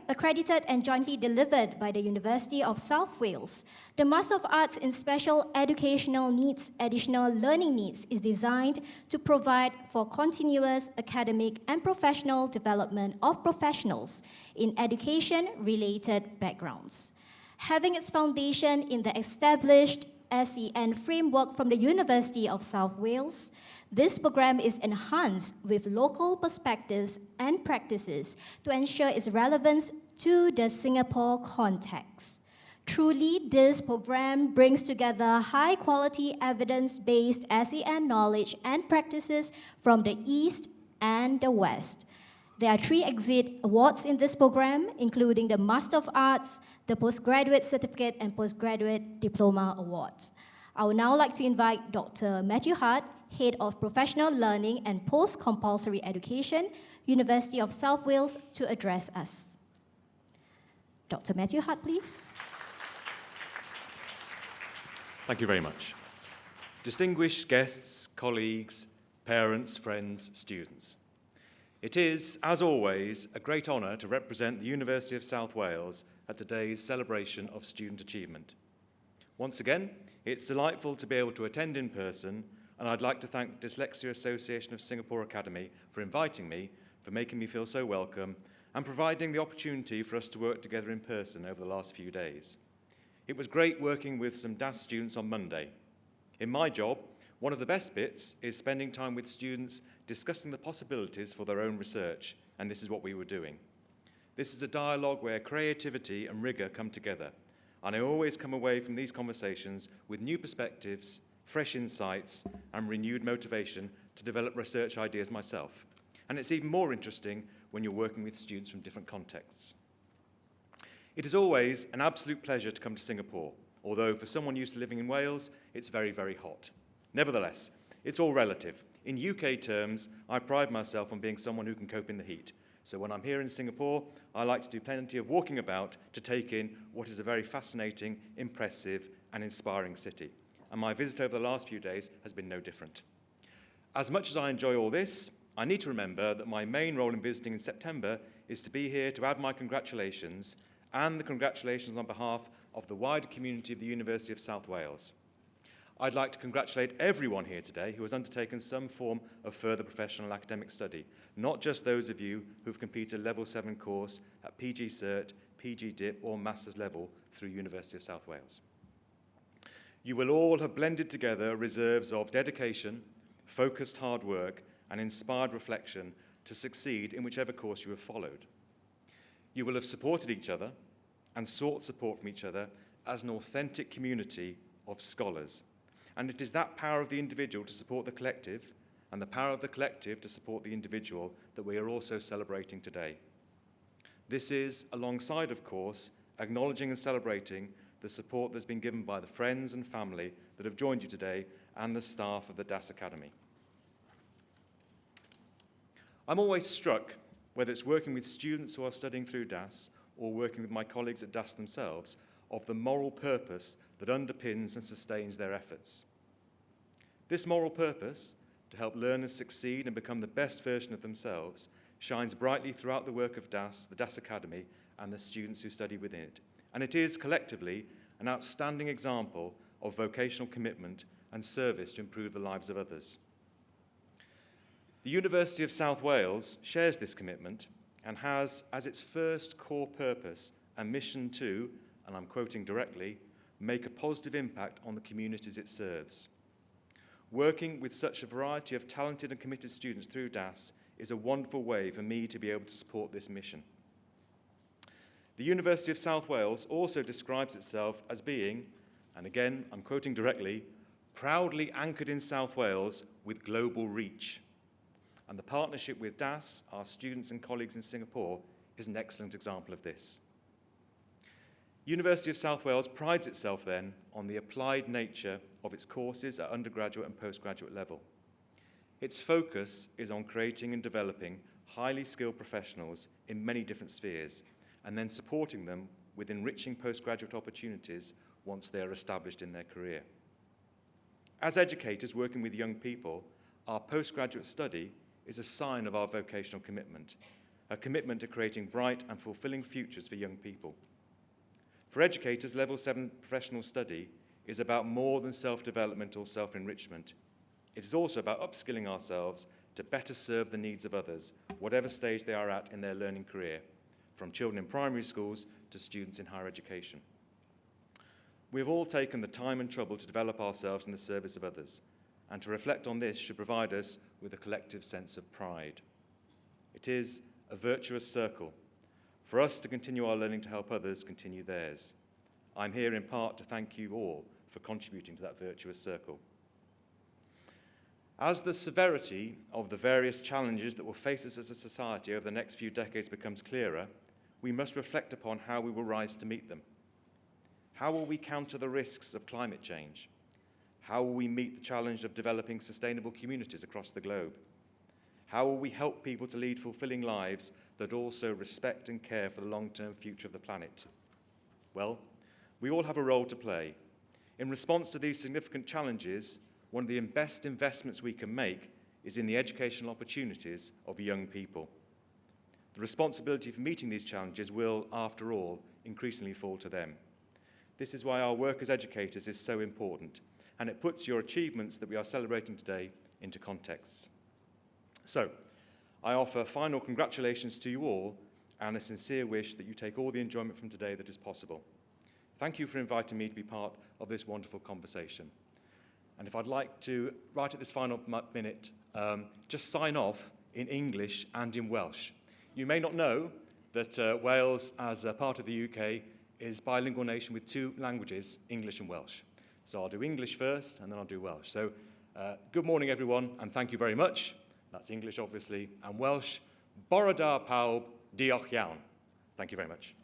accredited and jointly delivered by the University of South Wales, the Master of Arts in Special Educational Needs, Additional Learning Needs is designed to provide for continuous academic and professional development of professionals in education-related backgrounds. Having its foundation in the established SEN framework from the University of South Wales, this program is enhanced with local perspectives and practices to ensure its relevance to the Singapore context. Truly, this program brings together high-quality evidence-based SEN knowledge and practices from the East and the West. There are 3 exit awards in this program, including the Master of Arts, the Postgraduate Certificate, and Postgraduate Diploma Awards. I would now like to invite Dr. Matthew Hutt, Head of Professional Learning and Post-Compulsory Education, University of South Wales, to address us. Dr. Matthew Hutt, please. Thank you very much. Distinguished guests, colleagues, parents, friends, students. It is, as always, a great honour to represent the University of South Wales at today's celebration of student achievement. Once again, it's delightful to be able to attend in person, and I'd like to thank the Dyslexia Association of Singapore Academy for inviting me, for making me feel so welcome, and providing the opportunity for us to work together in person over the last few days. It was great working with some DAS students on Monday. In my job, one of the best bits is spending time with students discussing the possibilities for their own research, and this is what we were doing. This is a dialogue where creativity and rigour come together, and I always come away from these conversations with new perspectives, fresh insights, and renewed motivation to develop research ideas myself. And it's even more interesting when you're working with students from different contexts. It is always an absolute pleasure to come to Singapore, although for someone used to living in Wales, it's very, very hot. Nevertheless, it's all relative. In UK terms, I pride myself on being someone who can cope in the heat. So when I'm here in Singapore, I like to do plenty of walking about to take in what is a very fascinating, impressive, and inspiring city. And my visit over the last few days has been no different. As much as I enjoy all this, I need to remember that my main role in visiting in September is to be here to add my congratulations and the congratulations on behalf of the wider community of the University of South Wales. I'd like to congratulate everyone here today who has undertaken some form of further professional academic study, not just those of you who've completed a Level 7 course at PG Cert, PG Dip, or Master's level through University of South Wales. You will all have blended together reserves of dedication, focused hard work, and inspired reflection to succeed in whichever course you have followed. You will have supported each other and sought support from each other as an authentic community of scholars. And it is that power of the individual to support the collective and the power of the collective to support the individual that we are also celebrating today. This is, alongside, of course, acknowledging and celebrating the support that's been given by the friends and family that have joined you today and the staff of the DAS Academy. I'm always struck, whether it's working with students who are studying through DAS or working with my colleagues at DAS themselves, of the moral purpose that underpins and sustains their efforts. This moral purpose, to help learners succeed and become the best version of themselves, shines brightly throughout the work of DAS, the DAS Academy, and the students who study within it. And it is, collectively, an outstanding example of vocational commitment and service to improve the lives of others. The University of South Wales shares this commitment and has as its first core purpose a mission to, and I'm quoting directly, make a positive impact on the communities it serves. Working with such a variety of talented and committed students through DAS is a wonderful way for me to be able to support this mission. The University of South Wales also describes itself as being, and again I'm quoting directly, proudly anchored in South Wales with global reach. And the partnership with DAS, our students and colleagues in Singapore, is an excellent example of this. University of South Wales prides itself then on the applied nature of its courses at undergraduate and postgraduate level. Its focus is on creating and developing highly skilled professionals in many different spheres, and then supporting them with enriching postgraduate opportunities once they are established in their career. As educators working with young people, our postgraduate study is a sign of our vocational commitment, a commitment to creating bright and fulfilling futures for young people. For educators, Level 7 professional study is about more than self-development or self-enrichment. It is also about upskilling ourselves to better serve the needs of others, whatever stage they are at in their learning career, from children in primary schools to students in higher education. We have all taken the time and trouble to develop ourselves in the service of others, and to reflect on this should provide us with a collective sense of pride. It is a virtuous circle for us to continue our learning to help others continue theirs. I'm here in part to thank you all for contributing to that virtuous circle. As the severity of the various challenges that will face us as a society over the next few decades becomes clearer, we must reflect upon how we will rise to meet them. How will we counter the risks of climate change? How will we meet the challenge of developing sustainable communities across the globe? How will we help people to lead fulfilling lives that also respect and care for the long-term future of the planet? Well, we all have a role to play. In response to these significant challenges, one of the best investments we can make is in the educational opportunities of young people. The responsibility for meeting these challenges will, after all, increasingly fall to them. This is why our work as educators is so important, and it puts your achievements that we are celebrating today into contexts. So, I offer final congratulations to you all and a sincere wish that you take all the enjoyment from today that is possible. Thank you for inviting me to be part of this wonderful conversation. And if I'd like to, right at this final minute, just sign off in English and in Welsh. You may not know that Wales, as a part of the UK, is a bilingual nation with two languages, English and Welsh. So I'll do English first, and then I'll do Welsh. So good morning, everyone, and thank you very much. That's English, obviously, and Welsh. Bore da pawb, diolch iawn. Thank you very much.